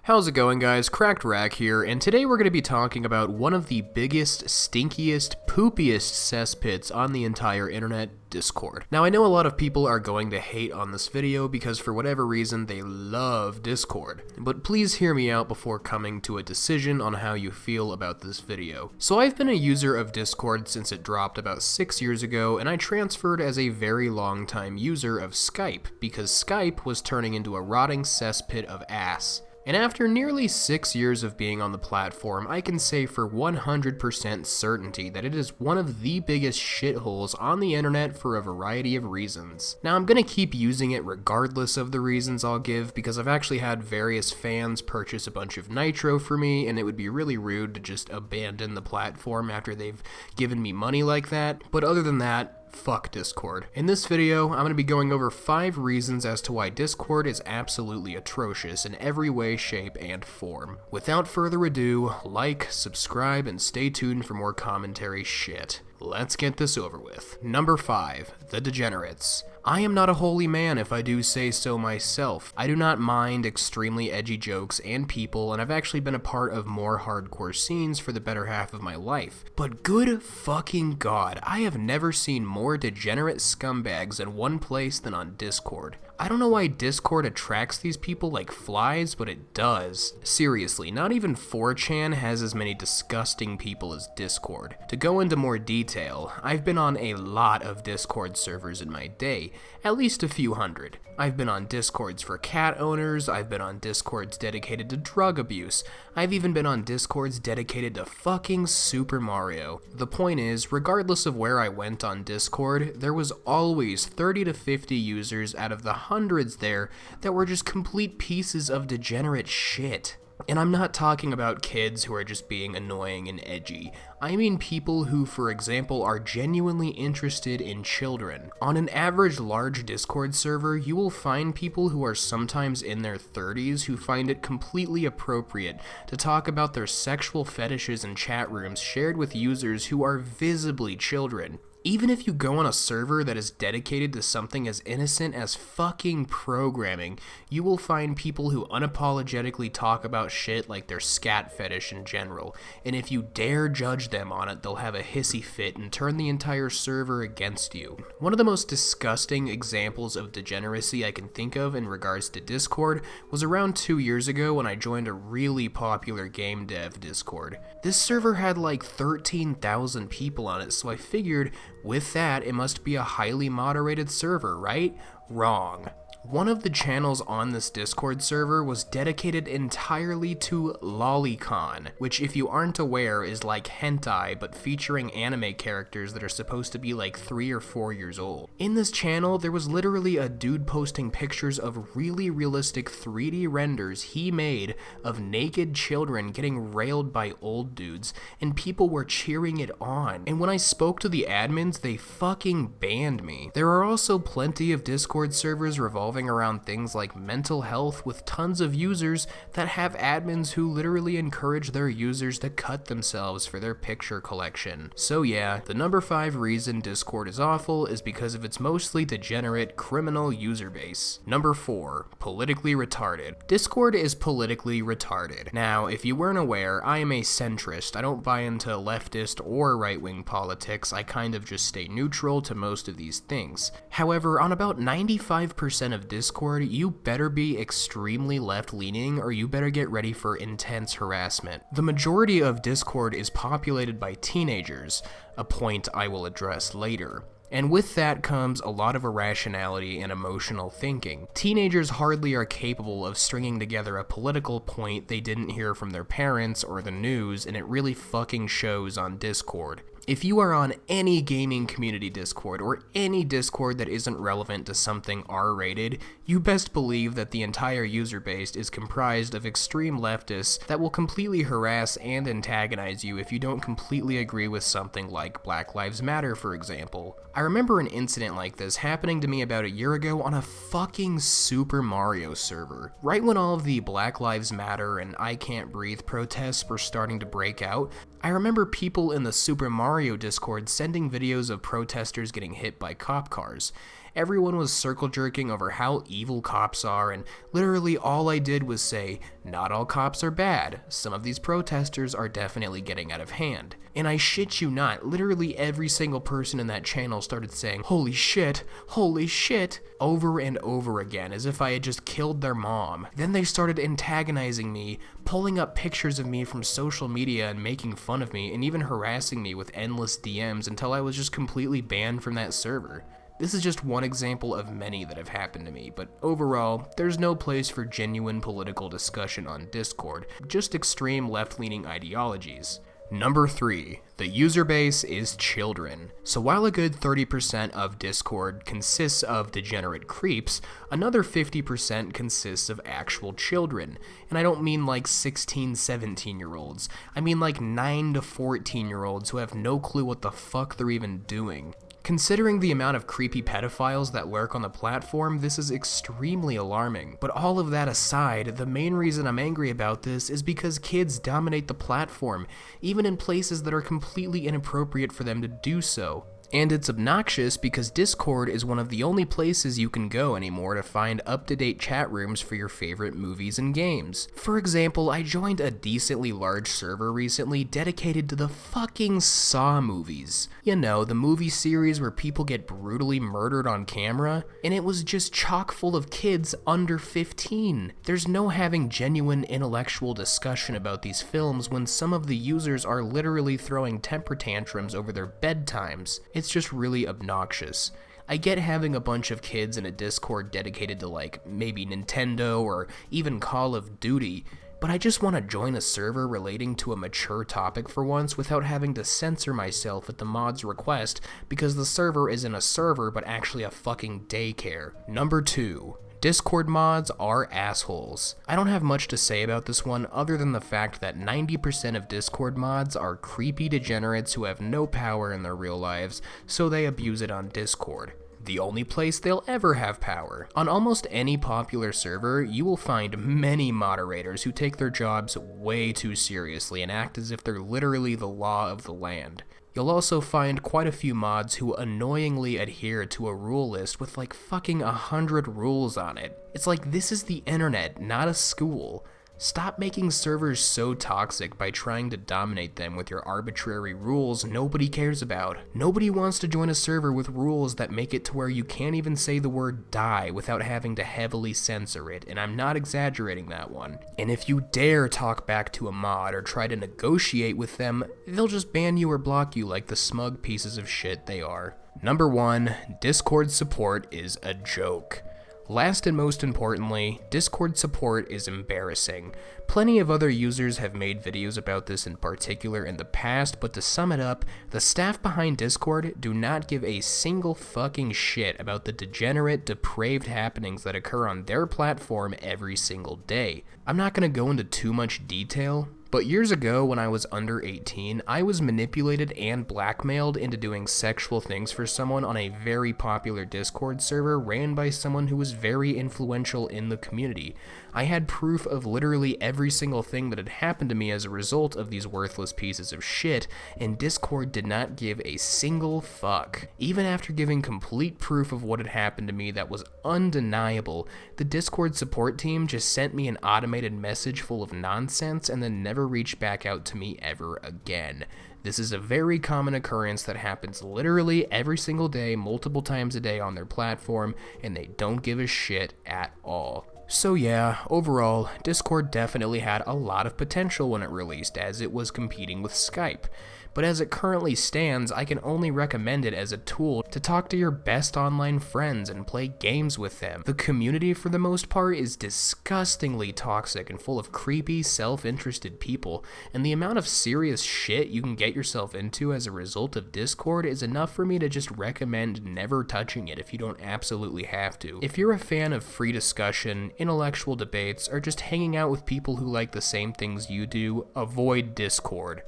How's it going, guys? Cracked Rack here, and today we're going to be talking about one of the biggest, stinkiest, poopiest cesspits on the entire internet, Discord. Now, I know a lot of people are going to hate on this video because for whatever reason they love Discord, but please hear me out before coming to a decision on how you feel about this video. So I've been a user of Discord since it dropped about 6 years ago, and I transferred as a very long time user of Skype because Skype was turning into a rotting cesspit of ass. And after nearly 6 years of being on the platform, I can say for 100% certainty that it is one of the biggest shitholes on the internet for a variety of reasons. Now, I'm gonna keep using it regardless of the reasons I'll give because I've actually had various fans purchase a bunch of nitro for me, and it would be really rude to just abandon the platform after they've given me money like that. But other than that, fuck Discord. In this video, I'm going to be going over 5 reasons as to why Discord is absolutely atrocious in every way, shape, and form. Without further ado, like, subscribe, and stay tuned for more commentary shit. Let's get this over with. Number 5, the Degenerates. I am not a holy man if I do say so myself. I do not mind extremely edgy jokes and people, and I've actually been a part of more hardcore scenes for the better half of my life. But good fucking god, I have never seen more degenerate scumbags in one place than on Discord. I don't know why Discord attracts these people like flies, but it does. Seriously, not even 4chan has as many disgusting people as Discord. To go into more detail, I've been on a lot of Discord servers in my day, at least a few hundred. I've been on Discords for cat owners, I've been on Discords dedicated to drug abuse, I've even been on Discords dedicated to fucking Super Mario. The point is, regardless of where I went on Discord, there was always 30 to 50 users out of the hundreds there that were just complete pieces of degenerate shit. And I'm not talking about kids who are just being annoying and edgy. I mean people who, for example, are genuinely interested in children. On an average large Discord server, you will find people who are sometimes in their 30s who find it completely appropriate to talk about their sexual fetishes in chat rooms shared with users who are visibly children. Even if you go on a server that is dedicated to something as innocent as fucking programming, you will find people who unapologetically talk about shit like their scat fetish in general, and if you dare judge them on it, they'll have a hissy fit and turn the entire server against you. One of the most disgusting examples of degeneracy I can think of in regards to Discord was around 2 years ago when I joined a really popular game dev Discord. This server had like 13,000 people on it, so I figured with that, it must be a highly moderated server, right? Wrong. One of the channels on this Discord server was dedicated entirely to lolicon, which if you aren't aware is like hentai but featuring anime characters that are supposed to be like 3 or 4 years old. In this channel, there was literally a dude posting pictures of really realistic 3D renders he made of naked children getting railed by old dudes, and people were cheering it on. And when I spoke to the admins, they fucking banned me. There are also plenty of Discord servers revolving around things like mental health with tons of users that have admins who literally encourage their users to cut themselves for their picture collection. So yeah, the number 5 reason Discord is awful is because of its mostly degenerate criminal user base. Number 4, politically retarded. Discord is politically retarded. Now, if you weren't aware, I am a centrist. I don't buy into leftist or right-wing politics. I kind of just stay neutral to most of these things. However, on about 95% of Discord, you better be extremely left-leaning or you better get ready for intense harassment. The majority of Discord is populated by teenagers, a point I will address later. And with that comes a lot of irrationality and emotional thinking. Teenagers hardly are capable of stringing together a political point they didn't hear from their parents or the news, and it really fucking shows on Discord. If you are on any gaming community Discord or any Discord that isn't relevant to something R-rated, you best believe that the entire user base is comprised of extreme leftists that will completely harass and antagonize you if you don't completely agree with something like Black Lives Matter, for example. I remember an incident like this happening to me about a year ago on a fucking Super Mario server. Right when all of the Black Lives Matter and I Can't Breathe protests were starting to break out, I remember people in the Super Mario Discord sending videos of protesters getting hit by cop cars. Everyone was circle jerking over how evil cops are, and literally all I did was say, not all cops are bad. Some of these protesters are definitely getting out of hand. And I shit you not, literally every single person in that channel started saying, holy shit, over and over again, as if I had just killed their mom. Then they started antagonizing me, pulling up pictures of me from social media and making fun of me, and even harassing me with endless DMs until I was just completely banned from that server. This is just one example of many that have happened to me, but overall, there's no place for genuine political discussion on Discord, just extreme left-leaning ideologies. Number 3. The user base is children. So while a good 30% of Discord consists of degenerate creeps, another 50% consists of actual children. And I don't mean like 16, 17-year-olds. I mean like 9 to 14-year-olds who have no clue what the fuck they're even doing. Considering the amount of creepy pedophiles that lurk on the platform, this is extremely alarming. But all of that aside, the main reason I'm angry about this is because kids dominate the platform, even in places that are completely inappropriate for them to do so. And it's obnoxious because Discord is one of the only places you can go anymore to find up-to-date chat rooms for your favorite movies and games. For example, I joined a decently large server recently dedicated to the fucking Saw movies. You know, the movie series where people get brutally murdered on camera, and it was just chock full of kids under 15. There's no having genuine intellectual discussion about these films when some of the users are literally throwing temper tantrums over their bedtimes. It's just really obnoxious. I get having a bunch of kids in a Discord dedicated to like maybe Nintendo or even Call of Duty, but I just want to join a server relating to a mature topic for once without having to censor myself at the mod's request because the server isn't a server but actually a fucking daycare. Number 2. Discord mods are assholes. I don't have much to say about this one other than the fact that 90% of Discord mods are creepy degenerates who have no power in their real lives, so they abuse it on Discord. The only place they'll ever have power. On almost any popular server, you will find many moderators who take their jobs way too seriously and act as if they're literally the law of the land. You'll also find quite a few mods who annoyingly adhere to a rule list with like fucking 100 rules on it. It's like this is the internet, not a school. Stop making servers so toxic by trying to dominate them with your arbitrary rules nobody cares about. Nobody wants to join a server with rules that make it to where you can't even say the word die without having to heavily censor it, and I'm not exaggerating that one. And if you dare talk back to a mod or try to negotiate with them, they'll just ban you or block you like the smug pieces of shit they are. Number 1, Discord support is a joke. Last and most importantly, Discord support is embarrassing. Plenty of other users have made videos about this in particular in the past, but to sum it up, the staff behind Discord do not give a single fucking shit about the degenerate, depraved happenings that occur on their platform every single day. I'm not gonna go into too much detail, but years ago, when I was under 18, I was manipulated and blackmailed into doing sexual things for someone on a very popular Discord server ran by someone who was very influential in the community. I had proof of literally every single thing that had happened to me as a result of these worthless pieces of shit, and Discord did not give a single fuck. Even after giving complete proof of what had happened to me that was undeniable, the Discord support team just sent me an automated message full of nonsense and then never reached back out to me ever again. This is a very common occurrence that happens literally every single day, multiple times a day on their platform, and they don't give a shit at all. So yeah, overall, Discord definitely had a lot of potential when it released, as it was competing with Skype. But as it currently stands, I can only recommend it as a tool to talk to your best online friends and play games with them. The community, for the most part, is disgustingly toxic and full of creepy, self-interested people, and the amount of serious shit you can get yourself into as a result of Discord is enough for me to just recommend never touching it if you don't absolutely have to. If you're a fan of free discussion, intellectual debates, or just hanging out with people who like the same things you do, avoid Discord.